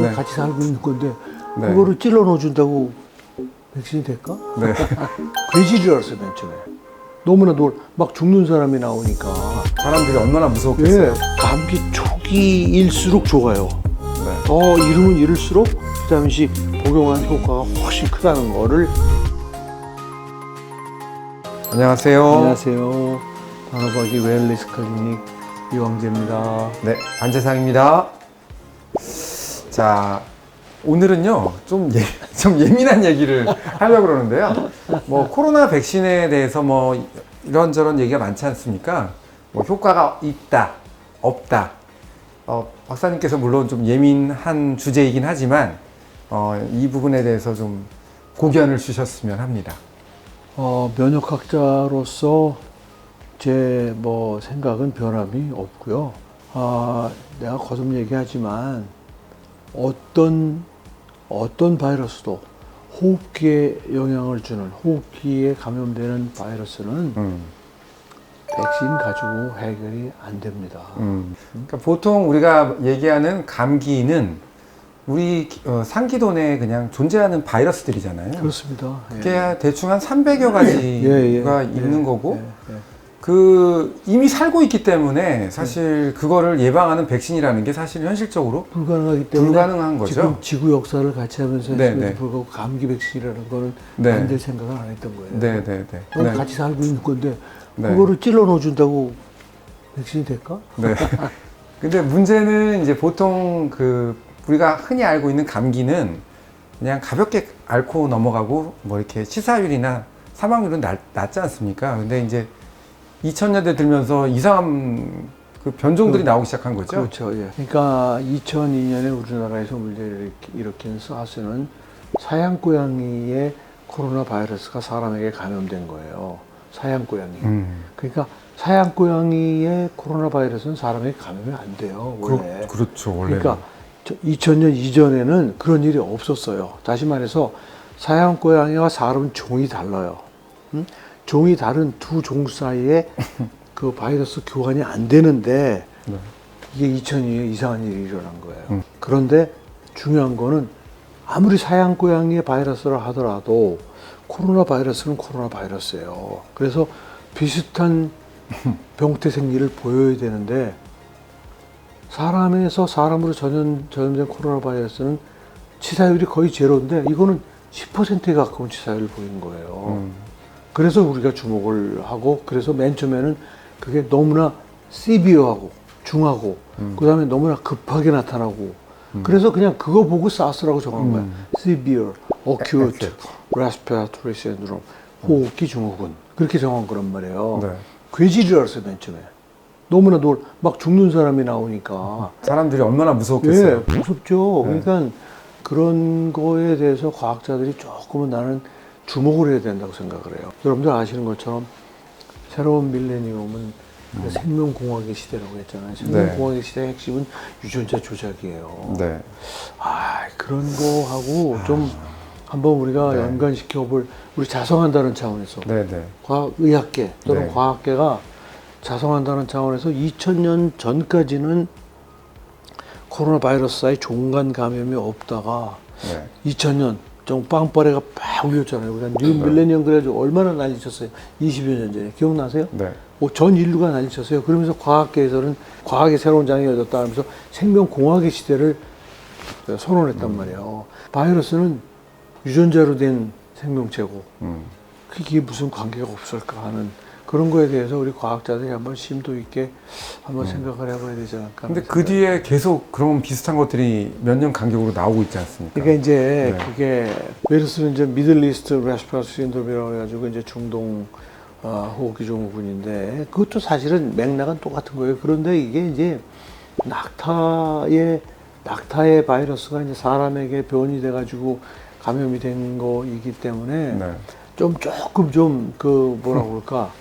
네. 같이 살고 있는 건데 네. 그거를 찔러 넣어준다고 백신이 될까? 네. 괴질이라 알았어요, 맨 처음에. 너무나 막 죽는 사람이 나오니까. 사람들이 얼마나 무서웠겠어요. 예, 감기 초기일수록 좋아요. 네. 더 이르면 이를수록 비타민 C 복용한 효과가 훨씬 크다는 거를. 안녕하세요. 안녕하세요. 단호박이 웰리스 클리닉 이광재입니다. 네, 안재상입니다. 자, 오늘은요, 좀 예민한 얘기를 하려고 그러는데요. 뭐, 코로나 백신에 대해서 뭐, 이런저런 얘기가 많지 않습니까? 뭐, 효과가 있다, 없다. 박사님께서 물론 좀 예민한 주제이긴 하지만, 이 부분에 대해서 좀 고견을 주셨으면 합니다. 면역학자로서 제 생각은 변함이 없고요. 내가 거듭 얘기하지만 어떤 바이러스도 호흡기에 영향을 주는, 호흡기에 감염되는 바이러스는 백신 가지고 해결이 안 됩니다. 그러니까 보통 우리가 얘기하는 감기는 우리 상기도 내에 그냥 존재하는 바이러스들이잖아요. 그렇습니다. 그게 대충 한 300여 가지가 있는 거고, 이미 살고 있기 때문에 사실 그거를 예방하는 백신이라는 게 사실 현실적으로 불가능하기 때문에 불가능한 거죠. 지금 지구 역사를 같이 하면서 네, 했음에도 네. 불구하고 감기 백신이라는 거는 네. 만들 생각을 안 했던 거예요. 네네네. 같이 살고 있는 건데 네. 그거를 찔러 넣어준다고 백신이 될까? 네. 근데 문제는 이제 보통 우리가 흔히 알고 있는 감기는 그냥 가볍게 앓고 넘어가고 뭐 이렇게 치사율이나 사망률은 낮지 않습니까? 근데 이제 2000년대 들면서 이상한 변종들이 나오기 시작한 거죠. 그렇죠. 예. 그러니까 2002년에 우리나라에서 문제를 일으킨 사스는 사양 고양이의 코로나 바이러스가 사람에게 감염된 거예요. 사양 고양이. 그러니까 사양 고양이의 코로나 바이러스는 사람에게 감염이 안 돼요. 원래. 그렇죠. 원래. 그러니까 2000년 이전에는 그런 일이 없었어요. 다시 말해서 사양 고양이와 사람은 종이 달라요. 종이 다른 두 종 사이에 그 바이러스 교환이 안 되는데 네. 이게 2002년에 이상한 일이 일어난 거예요. 그런데 중요한 거는 아무리 사양 고양이의 바이러스라 하더라도 코로나 바이러스는 코로나 바이러스예요. 그래서 비슷한 병태 생리를 보여야 되는데 사람에서 사람으로 전염된 코로나 바이러스는 치사율이 거의 제로인데 이거는 10%에 가까운 치사율을 보이는 거예요. 그래서 우리가 주목을 하고, 그래서 맨 처음에는 그게 너무나 시비어하고 중하고 그 다음에 너무나 급하게 나타나고 그래서 그냥 그거 보고 사스라고 정한 거야. Severe Acute Respiratory Syndrome, 호흡기 증후군, 그렇게 정한 거란 말이에요. 네. 괴질이라 알았어요, 맨 처음에. 너무나 막 죽는 사람이 나오니까. 사람들이 얼마나 무서웠겠어요. 예, 무섭죠. 네. 그러니까 그런 거에 대해서 과학자들이 조금은 나는 주목을 해야 된다고 생각을 해요. 여러분들 아시는 것처럼 새로운 밀레니엄은 생명공학의 시대라고 했잖아요. 생명공학의 시대의 핵심은 유전자 조작이에요. 네. 그런 거하고 좀 한번 우리가 연관시켜볼, 우리 자성한다는 차원에서 네네. 의학계 또는 네. 과학계가 자성한다는 차원에서 2000년 전까지는 코로나 바이러스의 종간 감염이 없다가 2000년 좀 빵빠레가 팍 울렸잖아요. 우리가 뉴 밀레니엄 그래가지고 얼마나 난리쳤어요. 20여 년 전에. 기억나세요? 네. 전 인류가 난리쳤어요. 그러면서 과학계에서는 과학의 새로운 장이 열렸다 하면서 생명공학의 시대를 선언했단 말이에요. 바이러스는 유전자로 된 생명체고 그게 무슨 관계가 없을까 하는 그런 거에 대해서 우리 과학자들이 한번 심도 있게 한번 생각을 해봐야 되지 않을까. 근데 그 뒤에 계속 그런 비슷한 것들이 몇 년 간격으로 나오고 있지 않습니까? 그러니까 이제 그게 바이러스는 이제 미들 이스트 레스피라토리 신드롬이라고 해가지고 이제 중동 호흡기 증후군인데 그것도 사실은 맥락은 똑같은 거예요. 그런데 이게 이제 낙타의 바이러스가 이제 사람에게 변이 돼가지고 감염이 된 거이기 때문에 조금 뭐라고 그럴까.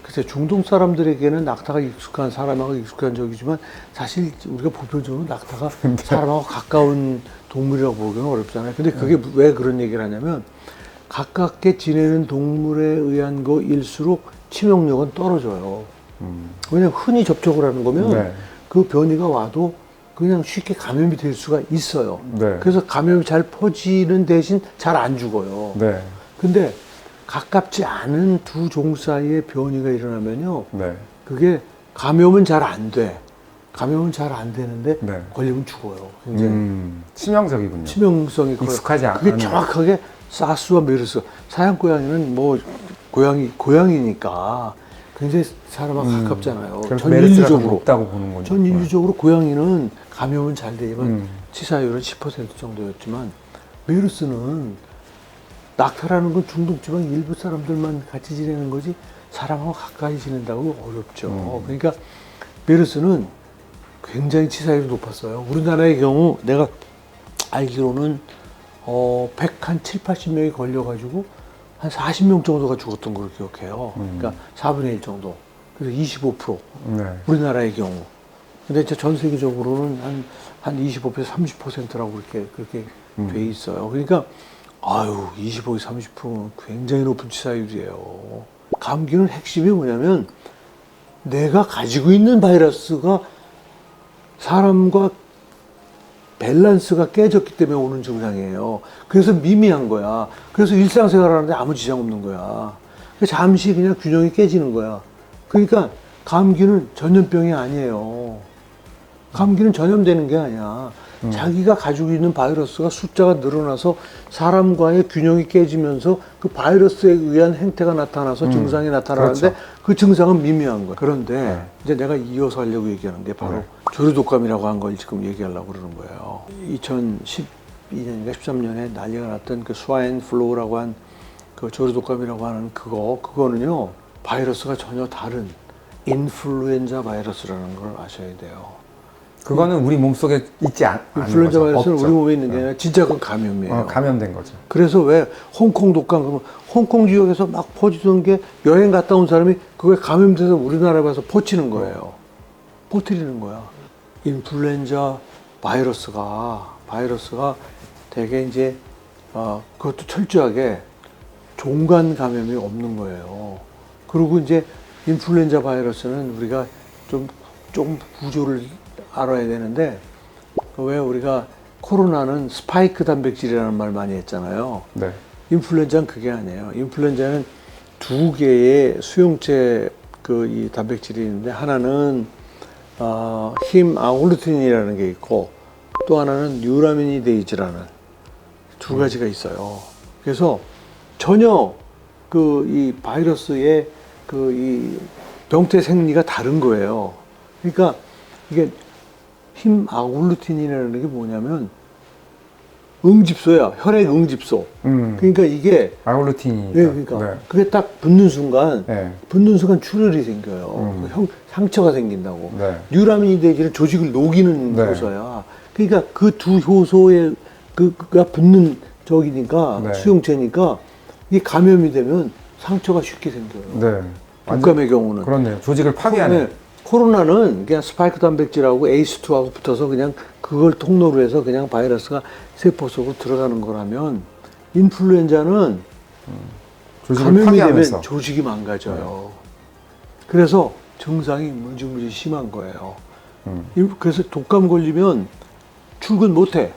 글쎄, 중동 사람들에게는 낙타가 익숙한, 사람하고 익숙한 적이지만 사실 우리가 보편적으로 낙타가 사람하고 가까운 동물이라고 보기는 어렵잖아요. 근데 그게 왜 그런 얘기를 하냐면 가깝게 지내는 동물에 의한 거일수록 치명력은 떨어져요. 왜냐면 흔히 접촉을 하는 거면 그 변이가 와도 그냥 쉽게 감염이 될 수가 있어요. 네. 그래서 감염이 잘 퍼지는 대신 잘 안 죽어요. 네. 근데 가깝지 않은 두 종 사이에 변이가 일어나면요. 네. 그게 감염은 잘 안 돼. 감염은 잘 안 되는데 네. 걸리면 죽어요. 굉장히 치명적이군요. 치명성이 커요. 익숙하지 그게 않은. 정확하게 사스와 메르스. 사양 고양이는 뭐 고양이니까 굉장히 사람하고 가깝잖아요. 그래서 전 메르스가 더 인류적으로. 높다고 보는군요. 전 인류적으로 고양이는 감염은 잘 되지만 음. 치사율은 10% 정도였지만 메르스는 낙타라는 건 중동지방 일부 사람들만 같이 지내는 거지 사람하고 가까이 지낸다고 어렵죠. 그러니까 메르스는 굉장히 치사율이 높았어요. 우리나라의 경우 내가 알기로는 107, 80명이 걸려가지고 한 40명 정도가 죽었던 걸로 기억해요. 그러니까 4분의 1 정도. 그래서 25%. 네. 우리나라의 경우. 근데 이제 전 세계적으로는 한 25에서 30%라고 그렇게 돼 있어요. 그러니까, 25에서 30%는 굉장히 높은 치사율이에요. 감기는 핵심이 뭐냐면, 내가 가지고 있는 바이러스가 사람과 밸런스가 깨졌기 때문에 오는 증상이에요. 그래서 미미한 거야. 그래서 일상생활 하는데 아무 지장 없는 거야. 잠시 그냥 균형이 깨지는 거야. 그러니까 감기는 전염병이 아니에요. 감기는 전염되는 게 아니야. 자기가 가지고 있는 바이러스가 숫자가 늘어나서 사람과의 균형이 깨지면서 그 바이러스에 의한 행태가 나타나서 증상이 나타나는데 그렇죠. 그 증상은 미미한 거야. 그런데 이제 내가 이어서 하려고 얘기하는 게 바로 조류독감이라고 한 걸 지금 얘기하려고 그러는 거예요. 2012년인가 13년에 난리가 났던 그 스와인 플루라고 한 그 조류독감이라고 하는 그거는요, 바이러스가 전혀 다른 인플루엔자 바이러스라는 걸 아셔야 돼요. 그거는 우리 몸속에 있지 않은 인플루엔자 거죠. 바이러스는 없죠. 우리 몸에 있는 게 아니라 진짜 그건 감염이에요. 감염된 거죠. 그래서 왜 홍콩 독감 그러면 홍콩 지역에서 막 퍼지던 게 여행 갔다 온 사람이 그거에 감염돼서 우리나라에 와서 퍼치는 거예요. 퍼뜨리는 거야. 인플루엔자 바이러스가 되게 이제 그것도 철저하게 종간 감염이 없는 거예요. 그리고 이제 인플루엔자 바이러스는 우리가 조금 구조를 알아야 되는데, 왜 우리가 코로나는 스파이크 단백질이라는 말 많이 했잖아요. 네. 인플루엔자는 그게 아니에요. 인플루엔자는 두 개의 수용체 이 단백질이 있는데, 하나는 힘 아글루틴이라는 게 있고, 또 하나는 뉴라미니데이즈라는 두 가지가 있어요. 그래서 전혀 이 바이러스의 이 병태 생리가 다른 거예요. 그러니까 이게 힘 아글루틴이라는 게 뭐냐면 응집소야. 혈액 응집소. 그러니까 이게 아글루틴이. 네, 그러니까 그게 딱 붙는 순간 출혈이 생겨요. 상처가 생긴다고. 네. 뉴라미니데이즈는 조직을 녹이는 네. 효소야. 그러니까 그 두 효소에 그가 붙는 적이니까 수용체니까 이게 감염이 되면 상처가 쉽게 생겨요. 네. 독감의 경우는. 그렇네요. 조직을 파괴하네. 네. 코로나는 그냥 스파이크 단백질하고 에이스2하고 붙어서 그냥 그걸 통로로 해서 그냥 바이러스가 세포 속으로 들어가는 거라면, 인플루엔자는 조직을 감염이 파괴하면서. 되면 조직이 망가져요. 그래서 증상이 무지무지 심한 거예요. 그래서 독감 걸리면 출근 못 해.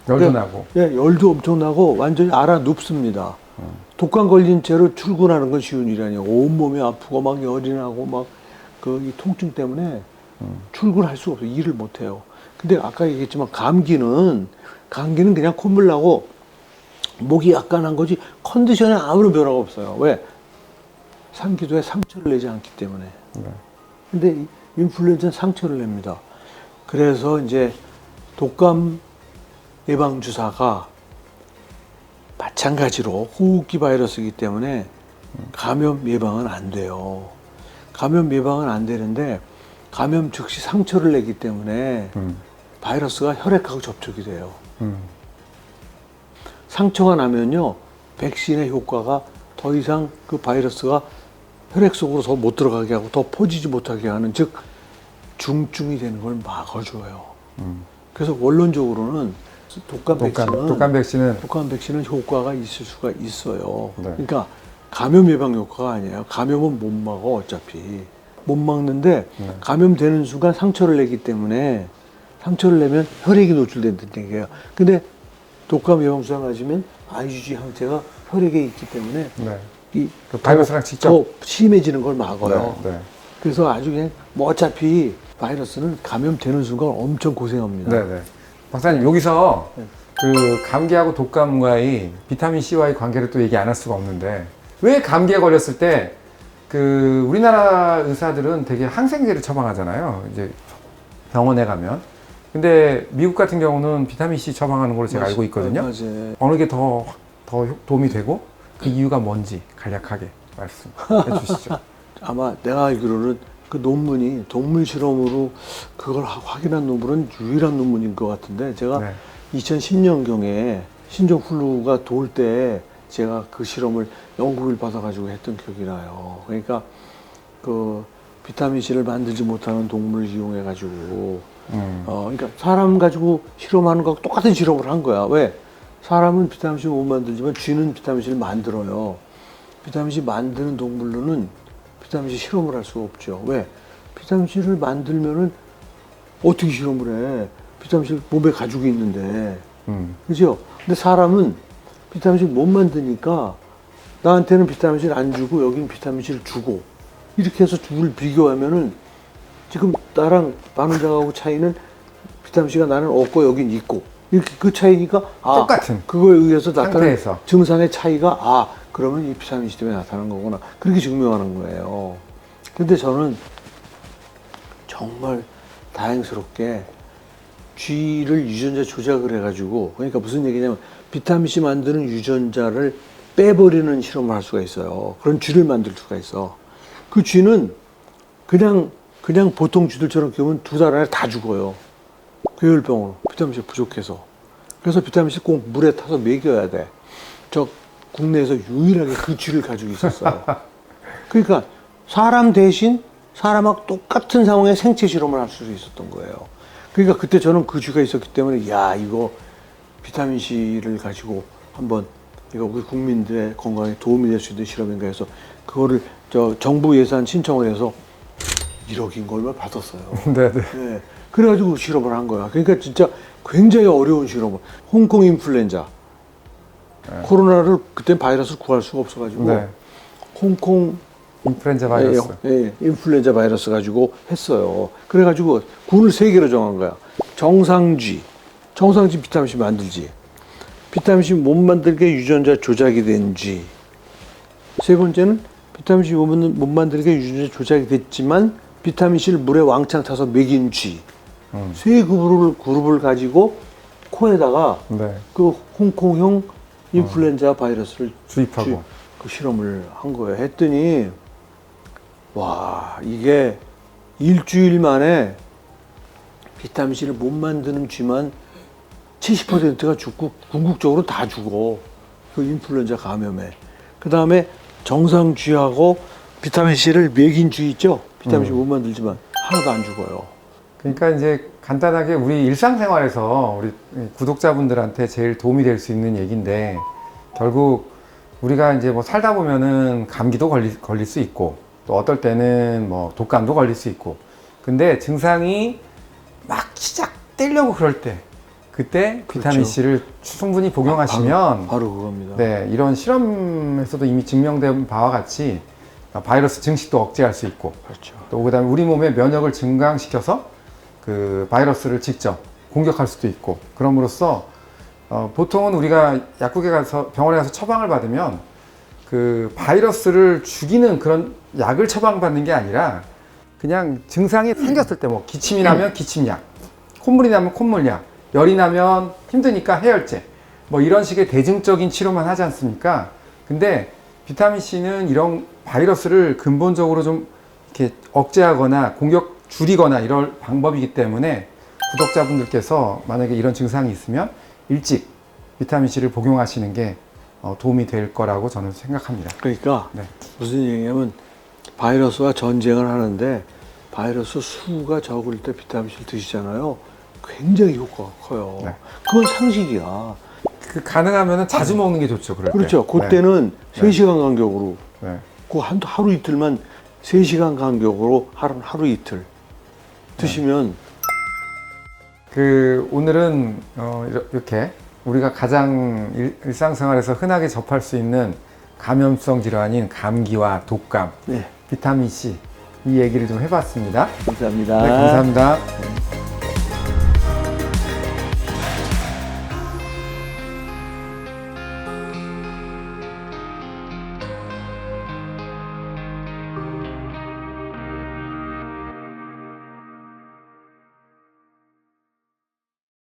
열도 나고. 예, 열도 엄청 나고 완전히 알아 눕습니다. 독감 걸린 채로 출근하는 건 쉬운 일이 아니에요. 온몸이 아프고 막 열이 나고 막 이 통증 때문에 출근할 수가 없어요. 일을 못 해요. 근데 아까 얘기했지만 감기는 그냥 콧물 나고 목이 약간 한 거지 컨디션에 아무런 변화가 없어요. 왜? 상기도에 상처를 내지 않기 때문에. 근데 인플루엔자는 상처를 냅니다. 그래서 이제 독감 예방 주사가 마찬가지로 호흡기 바이러스이기 때문에 감염 예방은 안 돼요. 감염 예방은 안 되는데 감염 즉시 상처를 내기 때문에 바이러스가 혈액하고 접촉이 돼요. 상처가 나면요, 백신의 효과가 더 이상 그 바이러스가 혈액 속으로 더 못 들어가게 하고 더 퍼지지 못하게 하는, 즉 중증이 되는 걸 막아줘요. 그래서 원론적으로는 독감 백신은 효과가 있을 수가 있어요. 네. 그러니까 감염 예방 효과가 아니에요. 감염은 못 막아 어차피. 못 막는데 감염되는 순간 상처를 내기 때문에 상처를 내면 혈액이 노출된다는 얘기예요. 근데 독감 예방주사 맞으면 IgG 항체가 혈액에 있기 때문에 네. 이 그 바이러스랑 직접. 더 심해지는 걸 막아요. 네. 네. 그래서 아주 그냥 뭐 어차피 바이러스는 감염되는 순간 엄청 고생합니다. 네. 박사님, 여기서 네. 그 감기하고 독감과의 비타민 C와의 관계를 또 얘기 안 할 수가 없는데, 왜 감기에 걸렸을 때 그 우리나라 의사들은 되게 항생제를 처방하잖아요. 이제 병원에 가면. 근데 미국 같은 경우는 비타민 C 처방하는 걸로 제가 알고 있거든요. 맞아요. 어느 게 더 도움이 되고 그 이유가 뭔지 간략하게 말씀해 주시죠. 아마 내가 알기로는 그 논문이 동물 실험으로 그걸 확인한 논문은 유일한 논문인 것 같은데 제가 네. 2010년경에 신종플루가 돌 때 제가 그 실험을 연구를 받아가지고 했던 기억이 나요. 그러니까 그 비타민 C를 만들지 못하는 동물을 이용해가지고 그러니까 사람 가지고 실험하는 거하고 똑같은 실험을 한 거야. 왜? 사람은 비타민 C를 못 만들지만 쥐는 비타민 C를 만들어요. 비타민 C 만드는 동물로는 비타민 C 실험을 할 수가 없죠. 왜? 비타민 C를 만들면은 어떻게 실험을 해? 비타민 C를 몸에 가지고 있는데. 그죠? 근데 사람은 비타민 C를 못 만드니까 나한테는 비타민 C를 안 주고 여기는 비타민 C를 주고 이렇게 해서 둘을 비교하면은 지금 나랑 만원장하고 차이는 비타민 C가 나는 없고 여긴 있고 이렇게 그 차이니까 똑같은 그거에 의해서 나타나는 상태에서. 증상의 차이가 그러면 이 비타민 C 때문에 나타나는 거구나 그렇게 증명하는 거예요. 근데 저는 정말 다행스럽게 쥐를 유전자 조작을 해가지고 그러니까 무슨 얘기냐면 비타민 C 만드는 유전자를 빼버리는 실험을 할 수가 있어요. 그런 쥐를 만들 수가 있어. 그 쥐는 그냥 보통 쥐들처럼 키우면 2달 안에 다 죽어요. 괴혈병으로 비타민 C 부족해서. 그래서 비타민 C 꼭 물에 타서 먹여야 돼. 저 국내에서 유일하게 그 쥐를 가지고 있었어요. 그러니까 사람 대신 사람하고 똑같은 상황에 생체 실험을 할 수 있었던 거예요. 그러니까 그때 저는 그 쥐가 있었기 때문에 이거 비타민 C를 가지고 한번 이거 우리 국민들의 건강에 도움이 될 수 있는 실험인가 해서 그거를 정부 예산 신청을 해서 1억인 걸 받았어요. 네네. 네. 그래가지고 실험을 한 거야. 그러니까 진짜 굉장히 어려운 실험을. 홍콩 인플루엔자. 코로나를 그때 바이러스를 구할 수가 없어가지고 네. 홍콩 인플루엔자 바이러스. 인플루엔자 바이러스 가지고 했어요. 그래가지고 군을 3개로 정한 거야. 정상쥐 비타민 C 만들지. 비타민 C 못 만들게 유전자 조작이 된 쥐. 세 번째는 비타민 C 못 만들게 유전자 조작이 됐지만 비타민 C를 물에 왕창 타서 먹인 쥐. 세 그룹을 가지고 코에다가 네. 그 홍콩형 인플루엔자 바이러스를 주입하고. 그 실험을 한 거예요. 했더니 와 이게 일주일 만에 비타민 C를 못 만드는 쥐만 70%가 죽고 궁극적으로 다 죽어. 그 인플루엔자 감염에. 그 다음에 정상 쥐하고 비타민 C를 먹인 쥐 있죠? 비타민 C 못 만들지만 하나도 안 죽어요. 그러니까 이제 간단하게 우리 일상생활에서 우리 구독자분들한테 제일 도움이 될 수 있는 얘기인데 결국 우리가 이제 뭐 살다 보면은 감기도 걸릴 수 있고 또 어떨 때는 뭐 독감도 걸릴 수 있고 근데 증상이 막 시작되려고 그럴 때 그때 비타민 그렇죠. C를 충분히 복용하시면 바로 그겁니다. 네, 이런 실험에서도 이미 증명된 바와 같이 바이러스 증식도 억제할 수 있고 그렇죠. 또 그다음에 우리 몸의 면역을 증강시켜서 그 바이러스를 직접 공격할 수도 있고 그럼으로써 보통은 우리가 약국에 가서 병원에 가서 처방을 받으면 그 바이러스를 죽이는 그런 약을 처방받는 게 아니라 그냥 증상이 생겼을 때 뭐 기침이 나면 기침약, 콧물이 나면 콧물약, 열이 나면 힘드니까 해열제 뭐 이런 식의 대증적인 치료만 하지 않습니까? 근데 비타민 C는 이런 바이러스를 근본적으로 좀 이렇게 억제하거나 공격 줄이거나 이럴 방법이기 때문에 구독자분들께서 만약에 이런 증상이 있으면 일찍 비타민 C를 복용하시는 게 도움이 될 거라고 저는 생각합니다. 그러니까 네. 무슨 얘기냐면 바이러스와 전쟁을 하는데 바이러스 수가 적을 때 비타민 C를 드시잖아요. 굉장히 효과가 커요. 네. 그건 상식이야. 그 가능하면 자주 먹는 게 좋죠. 그럴 그렇죠. 때. 그때는 네. 3시간 간격으로 네. 그 하루 이틀만 3시간 간격으로 하루 이틀 드시면 오늘은 이렇게 우리가 가장 일상생활에서 흔하게 접할 수 있는 감염성 질환인 감기와 독감, 네. 비타민 C 이 얘기를 좀 해봤습니다. 감사합니다. 네, 감사합니다.